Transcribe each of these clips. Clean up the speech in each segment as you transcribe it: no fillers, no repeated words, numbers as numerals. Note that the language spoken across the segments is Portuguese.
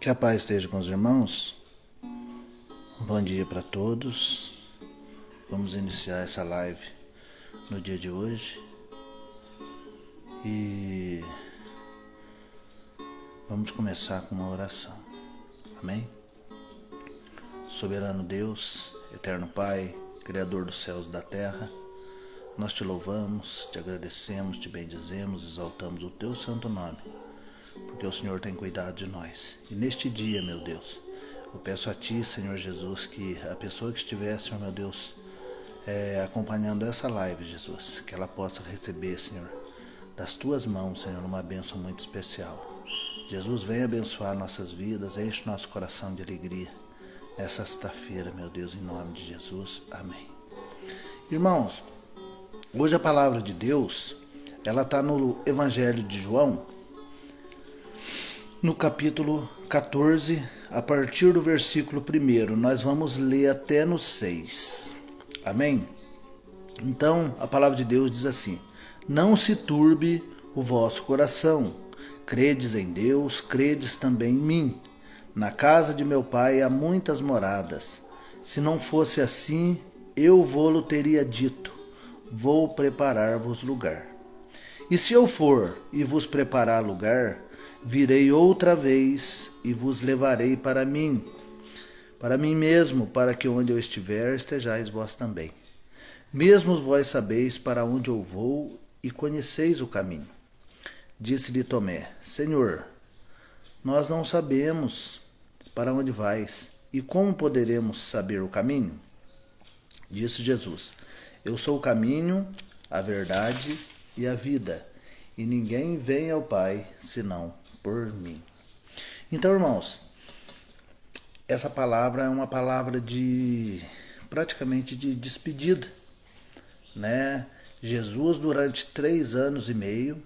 Que a paz esteja com os irmãos. Bom dia para todos. Vamos iniciar essa live no dia de hoje. E vamos começar com uma oração. Amém? Soberano Deus, eterno Pai, Criador dos céus e da terra, nós te louvamos, te agradecemos, te bendizemos, exaltamos o teu santo nome, porque o Senhor tem cuidado de nós. E neste dia, meu Deus, eu peço a Ti, Senhor Jesus, que a pessoa que estiver, Senhor meu Deus, acompanhando essa live, Jesus, que ela possa receber, Senhor, das Tuas mãos, Senhor, uma bênção muito especial. Jesus, vem abençoar nossas vidas, enche nosso coração de alegria nessa sexta-feira, meu Deus, em nome de Jesus. Amém. Irmãos, hoje a palavra de Deus, ela está no Evangelho de João, no capítulo 14, a partir do versículo 1, nós vamos ler até no 6. Amém? Então, a palavra de Deus diz assim: não se turbe o vosso coração, credes em Deus, credes também em mim. Na casa de meu pai há muitas moradas. Se não fosse assim, eu vô-lo teria dito, vou preparar-vos lugar. E se eu for e vos preparar lugar, virei outra vez e vos levarei para mim mesmo, para que onde eu estiver, estejais vós também. Mesmo vós sabeis para onde eu vou e conheceis o caminho. Disse-lhe Tomé: Senhor, nós não sabemos para onde vais, e como poderemos saber o caminho? Disse Jesus: eu sou o caminho, a verdade e a vida, e ninguém vem ao Pai senão por mim. Então, irmãos, essa palavra é uma palavra praticamente de despedida, né? Jesus, durante 3 anos e meio,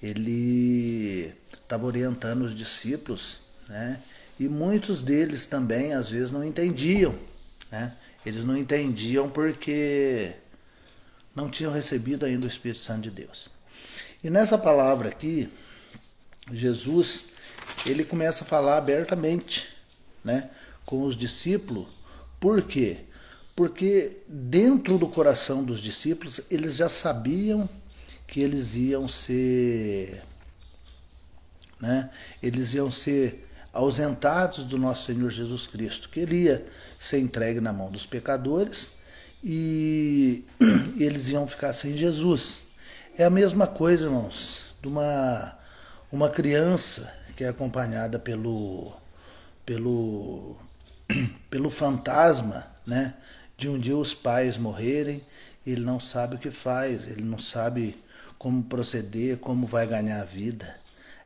ele estava orientando os discípulos, né? E muitos deles também, às vezes, não entendiam, né? Eles não entendiam porque não tinham recebido ainda o Espírito Santo de Deus. E nessa palavra aqui, Jesus, ele começa a falar abertamente, né, com os discípulos. Por quê? Porque dentro do coração dos discípulos, eles já sabiam que eles iam ser, né, eles iam ser ausentados do nosso Senhor Jesus Cristo, que ele ia ser entregue na mão dos pecadores e eles iam ficar sem Jesus. É a mesma coisa, irmãos, de uma criança que é acompanhada pelo fantasma, né, de um dia os pais morrerem, ele não sabe o que faz, ele não sabe como proceder, como vai ganhar a vida.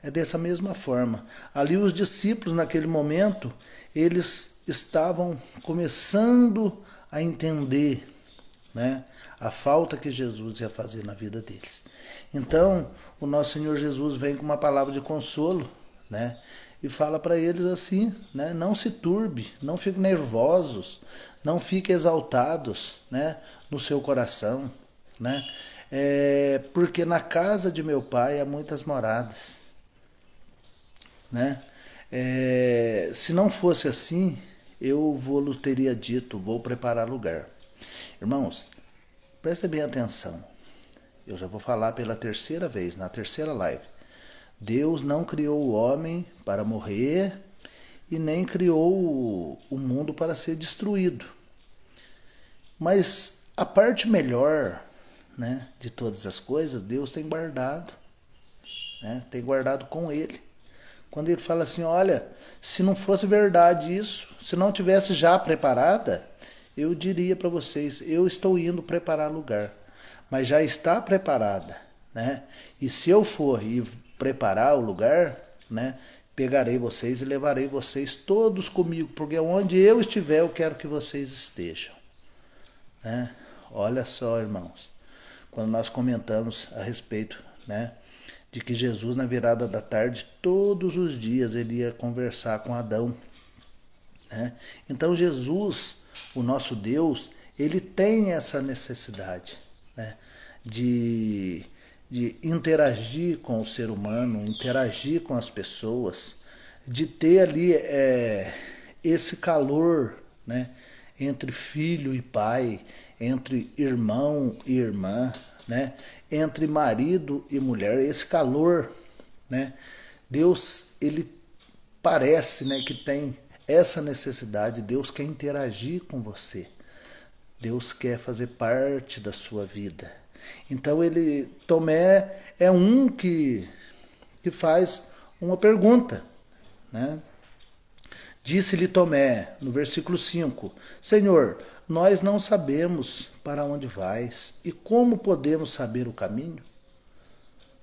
É dessa mesma forma. Ali os discípulos, naquele momento, eles estavam começando a entender, né, a falta que Jesus ia fazer na vida deles. Então, o nosso Senhor Jesus vem com uma palavra de consolo, né, e fala para eles assim, né, não se turbe, não fiquem nervosos, não fiquem exaltados, né, no seu coração, né, porque na casa de meu pai há muitas moradas, né? Se não fosse assim, eu vou teria dito, vou preparar lugar. Irmãos, prestem bem atenção. Eu já vou falar pela terceira vez, na terceira live. Deus não criou o homem para morrer e nem criou o mundo para ser destruído. Mas a parte melhor, né, de todas as coisas, Deus tem guardado, né, tem guardado com ele. Quando ele fala assim, olha, se não fosse verdade isso, se não tivesse já preparada, eu diria para vocês, eu estou indo preparar lugar, mas já está preparada, né? E se eu for e preparar o lugar, né, pegarei vocês e levarei vocês todos comigo, porque onde eu estiver, eu quero que vocês estejam, né? Olha só, irmãos, quando nós comentamos a respeito, né, de que Jesus, na virada da tarde, todos os dias ele ia conversar com Adão, né? Então Jesus, o nosso Deus, ele tem essa necessidade, né, de interagir com o ser humano, interagir com as pessoas, de ter ali esse calor, né, entre filho e pai, entre irmão e irmã, né, entre marido e mulher, esse calor, né, Deus, ele parece, né, que tem essa necessidade. Deus quer interagir com você, Deus quer fazer parte da sua vida. Então Tomé é um que faz uma pergunta, né? Disse-lhe Tomé, no versículo 5, Senhor, nós não sabemos para onde vais e como podemos saber o caminho?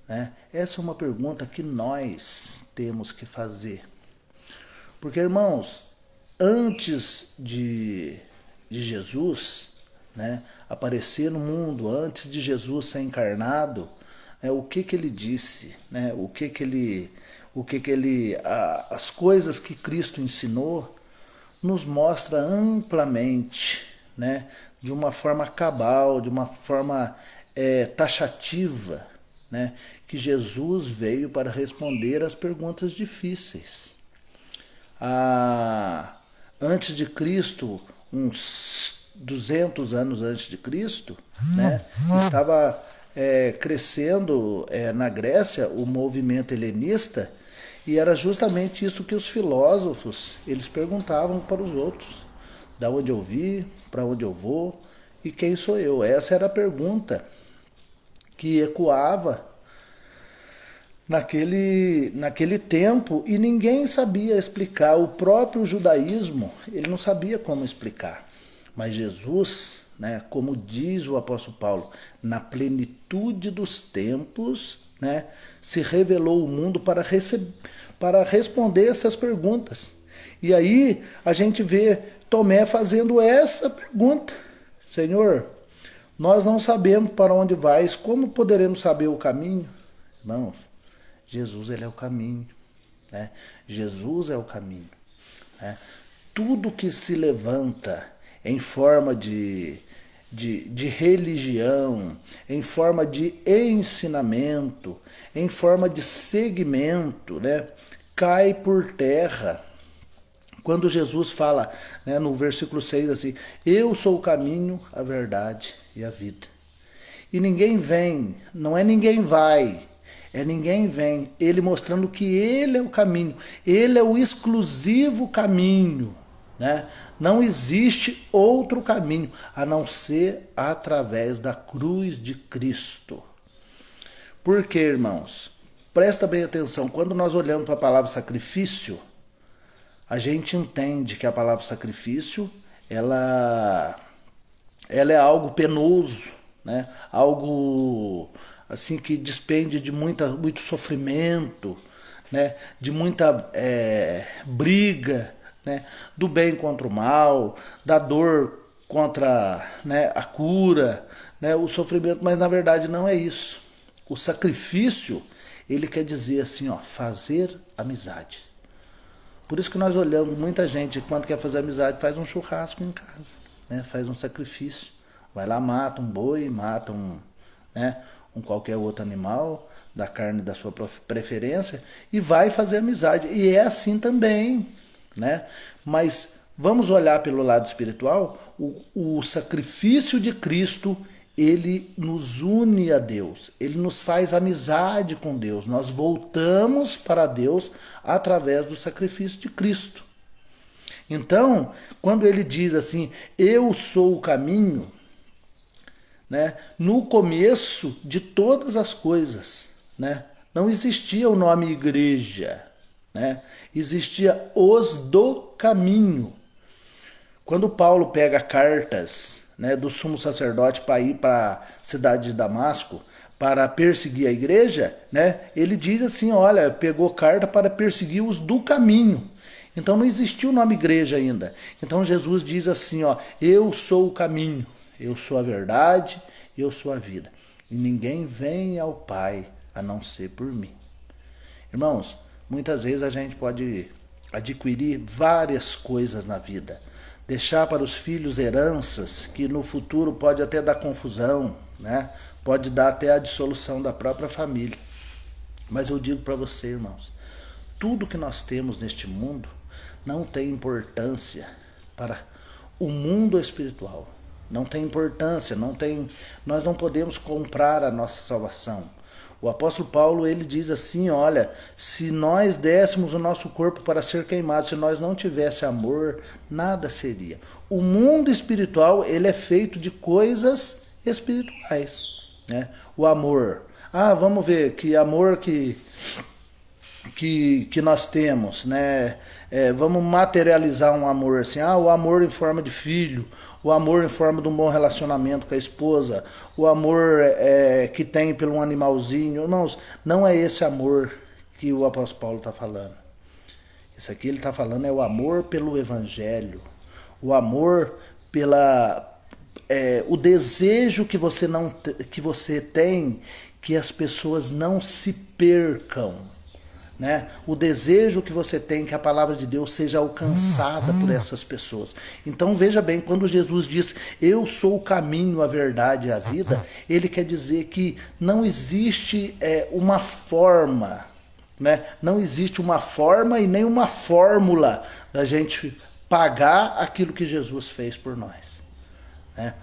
Né? Essa é uma pergunta que nós temos que fazer. Porque, irmãos, antes de Jesus, né, aparecer no mundo, antes de Jesus ser encarnado, o que ele disse, né, as coisas que Cristo ensinou, nos mostra amplamente, né, de uma forma cabal, de uma forma taxativa, né, que Jesus veio para responder às perguntas difíceis. Antes de Cristo, uns 200 anos antes de Cristo, né, estava crescendo na Grécia o movimento helenista, e era justamente isso que os filósofos eles perguntavam para os outros: da onde eu vim, para onde eu vou e quem sou eu? Essa era a pergunta que ecoava naquele tempo, e ninguém sabia explicar. O próprio judaísmo, ele não sabia como explicar. Mas Jesus, né, como diz o apóstolo Paulo, na plenitude dos tempos, né, se revelou o mundo para responder essas perguntas. E aí a gente vê Tomé fazendo essa pergunta: Senhor, nós não sabemos para onde vais, como poderemos saber o caminho? Irmãos, Jesus, ele é o caminho, né? Jesus é o caminho, né? Tudo que se levanta em forma de religião, em forma de ensinamento, em forma de segmento, né, cai por terra. Quando Jesus fala, né, no versículo 6 assim: eu sou o caminho, a verdade e a vida. E ninguém vem, não é ninguém vai, é ninguém vem. Ele mostrando que ele é o caminho, ele é o exclusivo caminho, né? Não existe outro caminho a não ser através da cruz de Cristo. Por quê, irmãos? Presta bem atenção, quando nós olhamos para a palavra sacrifício, a gente entende que a palavra sacrifício, ela é algo penoso, né? Algo assim que despende de muito sofrimento, né? De muita briga, né? Do bem contra o mal, da dor contra, né, a cura, né, o sofrimento. Mas na verdade não é isso. O sacrifício, ele quer dizer assim, ó, fazer amizade. Por isso que nós olhamos, muita gente, quando quer fazer amizade, faz um churrasco em casa, né? Faz um sacrifício. Vai lá, mata um boi, mata um qualquer outro animal, da carne da sua preferência, e vai fazer amizade. E é assim também, né? Mas vamos olhar pelo lado espiritual. O sacrifício de Cristo, ele nos une a Deus, ele nos faz amizade com Deus. Nós voltamos para Deus através do sacrifício de Cristo. Então, quando ele diz assim, eu sou o caminho, né, no começo de todas as coisas, né, não existia o nome igreja, né, existia os do caminho. Quando Paulo pega cartas, né, do sumo sacerdote para ir para a cidade de Damasco para perseguir a igreja, né, ele diz assim, olha, pegou carta para perseguir os do caminho. Então não existia o nome igreja ainda. Então Jesus diz assim, ó, eu sou o caminho, eu sou a verdade, eu sou a vida. E ninguém vem ao Pai a não ser por mim. Irmãos, muitas vezes a gente pode adquirir várias coisas na vida, deixar para os filhos heranças que no futuro pode até dar confusão, né? Pode dar até a dissolução da própria família. Mas eu digo para você, irmãos, tudo que nós temos neste mundo não tem importância para o mundo espiritual. Não tem importância, nós não podemos comprar a nossa salvação. O apóstolo Paulo, ele diz assim, olha, se nós dessemos o nosso corpo para ser queimado, se nós não tivesse amor, nada seria. O mundo espiritual, ele é feito de coisas espirituais, né? O amor. Vamos ver que amor que nós temos, né? Vamos materializar um amor assim, o amor em forma de filho, o amor em forma de um bom relacionamento com a esposa, o amor que tem pelo um animalzinho. Não é esse amor que o apóstolo Paulo está falando. Isso aqui ele está falando é o amor pelo evangelho, o amor o desejo que você tem que as pessoas não se percam, né? O desejo que você tem que a palavra de Deus seja alcançada por essas pessoas. Então veja bem, quando Jesus diz eu sou o caminho, a verdade e a vida, ele quer dizer que não existe uma forma, né? Não existe uma forma e nem uma fórmula da gente pagar aquilo que Jesus fez por nós, né?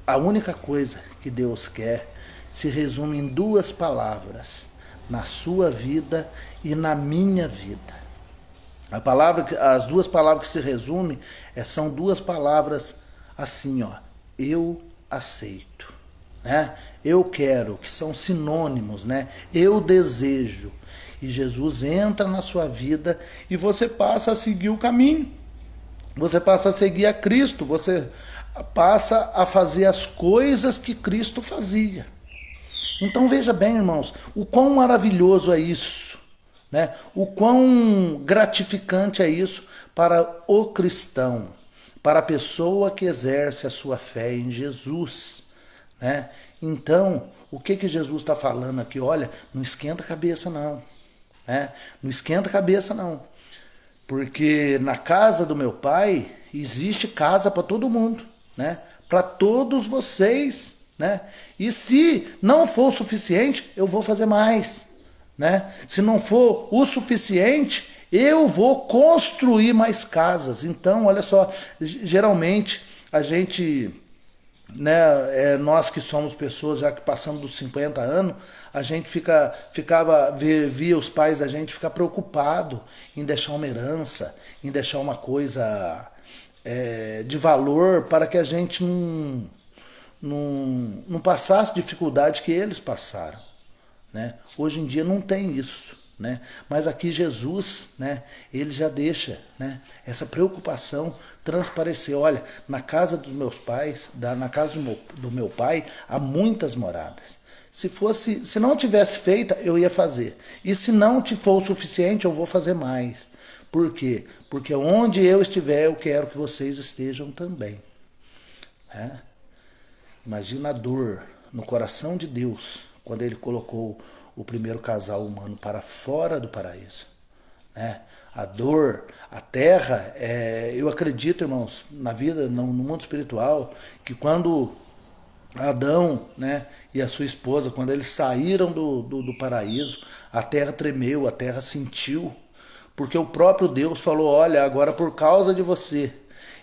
A única coisa que Deus quer se resume em duas palavras: na sua vida e na minha vida. As duas palavras que se resumem são duas palavras assim, eu aceito, né? Eu quero, que são sinônimos, né? Eu desejo. E Jesus entra na sua vida e você passa a seguir o caminho. Você passa a seguir a Cristo, você passa a fazer as coisas que Cristo fazia. Então veja bem, irmãos, o quão maravilhoso é isso, né? O quão gratificante é isso para o cristão, para a pessoa que exerce a sua fé em Jesus, né? Então, o que Jesus está falando aqui? Olha, não esquenta a cabeça não, né? Não esquenta a cabeça não, porque na casa do meu pai existe casa para todo mundo, né? Para todos vocês, né? E se não for o suficiente, eu vou fazer mais, né? Se não for o suficiente, eu vou construir mais casas. Então, olha só, geralmente a gente, né, nós que somos pessoas já que passamos dos 50 anos, a gente via os pais da gente ficar preocupado em deixar uma herança, em deixar uma coisa de valor para que a gente não passasse dificuldade que eles passaram, né? Hoje em dia não tem isso, né? Mas aqui Jesus, né, ele já deixa, né, essa preocupação transparecer. Olha, na casa dos meus pais, na casa do meu pai, há muitas moradas. Se não tivesse feita, eu ia fazer. E se não te for o suficiente, eu vou fazer mais. Por quê? Porque onde eu estiver, eu quero que vocês estejam também, né? Imagina a dor no coração de Deus quando ele colocou o primeiro casal humano para fora do paraíso, né? A dor, a terra, eu acredito, irmãos, na vida, no mundo espiritual, que quando Adão, né, e a sua esposa, quando eles saíram do paraíso, a terra tremeu, a terra sentiu, porque o próprio Deus falou, olha, agora por causa de você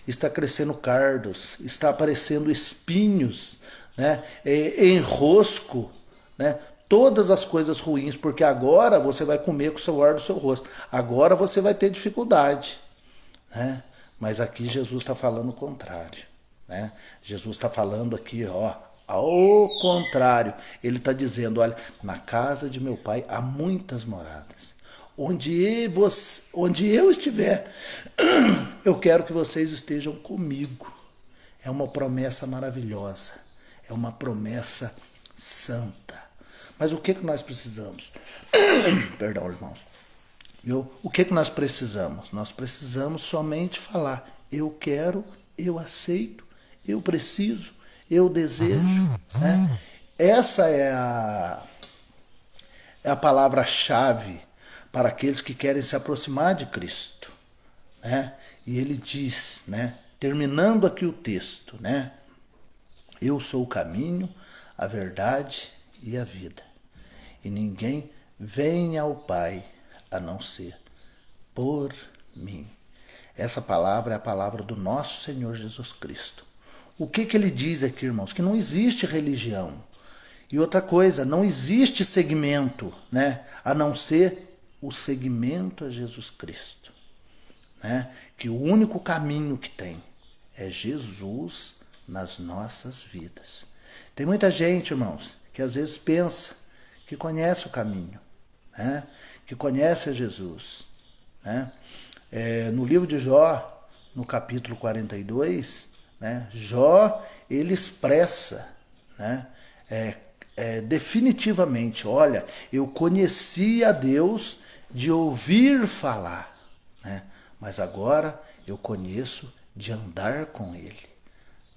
está crescendo cardos, está aparecendo espinhos, né, enrosco, né, todas as coisas ruins, porque agora você vai comer com o suor do seu rosto, agora você vai ter dificuldade, né? Mas aqui Jesus está falando o contrário, né? Jesus está falando aqui, ao contrário, ele está dizendo, olha, na casa de meu pai há muitas moradas. Onde eu estiver, eu quero que vocês estejam comigo. É uma promessa maravilhosa, é uma promessa santa. Mas o que nós precisamos? Perdão, irmãos. O que nós precisamos? Nós precisamos somente falar, eu quero, eu aceito, eu preciso, eu desejo, né? Essa é a palavra-chave para aqueles que querem se aproximar de Cristo, né? E ele diz, né, terminando aqui o texto, né, eu sou o caminho, a verdade e a vida, e ninguém vem ao Pai a não ser por mim. Essa palavra é a palavra do nosso Senhor Jesus Cristo. O que ele diz aqui, irmãos? Que não existe religião. E outra coisa, não existe segmento, né? A não ser o segmento a Jesus Cristo. Né? Que o único caminho que tem é Jesus nas nossas vidas. Tem muita gente, irmãos, que às vezes pensa que conhece o caminho, né? Que conhece a Jesus. Né? No livro de Jó, no capítulo 42, né? Jó, ele expressa, né? Definitivamente, olha, eu conheci a Deus de ouvir falar, né? Mas agora eu conheço de andar com Ele.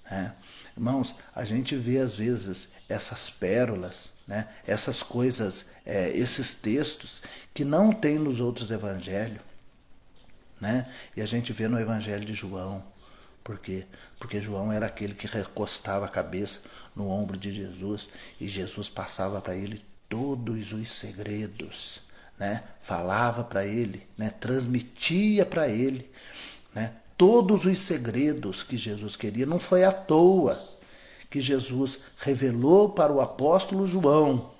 Né? Irmãos, a gente vê às vezes essas pérolas, né? Essas coisas, esses textos que não tem nos outros evangelhos, né? E a gente vê no evangelho de João. Por quê? Porque João era aquele que recostava a cabeça no ombro de Jesus e Jesus passava para ele todos os segredos, né? Falava para ele, né? Transmitia para ele, né? Todos os segredos que Jesus queria. Não foi à toa que Jesus revelou para o apóstolo João,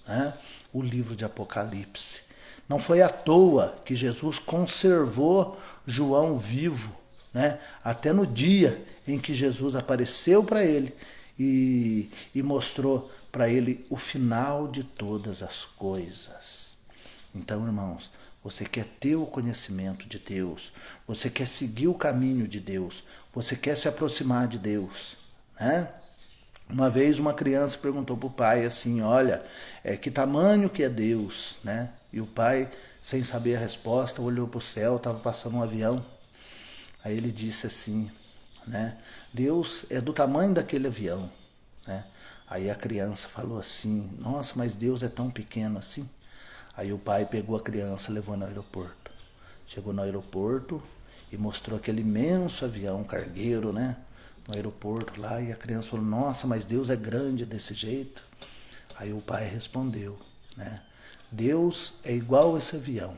né? O livro de Apocalipse. Não foi à toa que Jesus conservou João vivo, né? Até no dia em que Jesus apareceu para ele e mostrou para ele o final de todas as coisas. Então, irmãos, você quer ter o conhecimento de Deus, você quer seguir o caminho de Deus, você quer se aproximar de Deus, né? Uma vez uma criança perguntou para o pai assim, olha, que tamanho que é Deus, né? E o pai, sem saber a resposta, olhou para o céu, estava passando um avião. Aí ele disse assim, né? Deus é do tamanho daquele avião, né? Aí a criança falou assim, nossa, mas Deus é tão pequeno assim? Aí o pai pegou a criança e levou no aeroporto. Chegou no aeroporto e mostrou aquele imenso avião cargueiro, né? No aeroporto lá, e a criança falou, nossa, mas Deus é grande desse jeito? Aí o pai respondeu, né? Deus é igual a esse avião.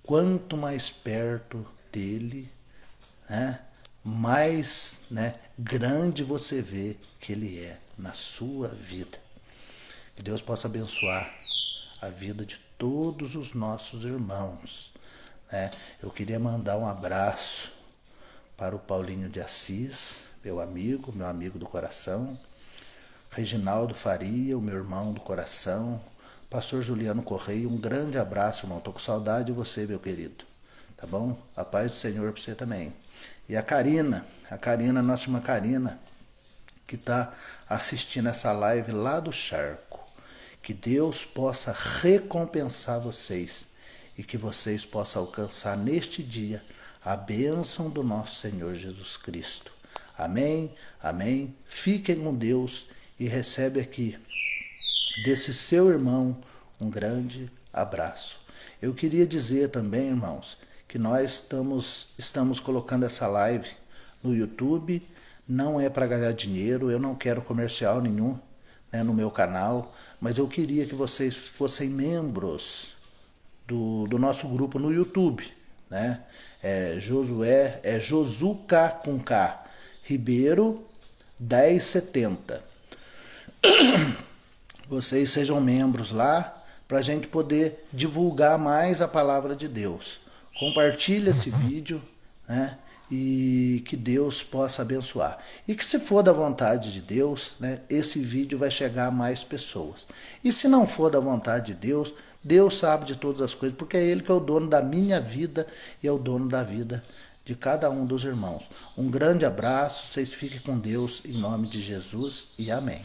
Quanto mais perto dele, né, mais, né, grande você vê que ele é na sua vida. Que Deus possa abençoar a vida de todos os nossos irmãos. Né? Eu queria mandar um abraço para o Paulinho de Assis, meu amigo do coração, Reginaldo Faria, o meu irmão do coração, pastor Juliano Correia, um grande abraço, irmão. Estou com saudade de você, meu querido. Tá bom? A paz do Senhor para você também. E a Karina, nossa irmã Karina, que está assistindo essa live lá do charco. Que Deus possa recompensar vocês e que vocês possam alcançar neste dia a bênção do nosso Senhor Jesus Cristo. Amém, amém. Fiquem com Deus e recebe aqui desse seu irmão um grande abraço. Eu queria dizer também, irmãos, que nós estamos colocando essa live no YouTube. Não é para ganhar dinheiro, eu não quero comercial nenhum, né, no meu canal, mas eu queria que vocês fossem membros do nosso grupo no YouTube, né? Josuca com K Ribeiro 1070. Vocês sejam membros lá para a gente poder divulgar mais a palavra de Deus. Compartilhe esse vídeo, né? E que Deus possa abençoar. E que se for da vontade de Deus, né, esse vídeo vai chegar a mais pessoas. E se não for da vontade de Deus, Deus sabe de todas as coisas, porque é Ele que é o dono da minha vida e é o dono da vida de cada um dos irmãos. Um grande abraço, vocês fiquem com Deus em nome de Jesus e amém.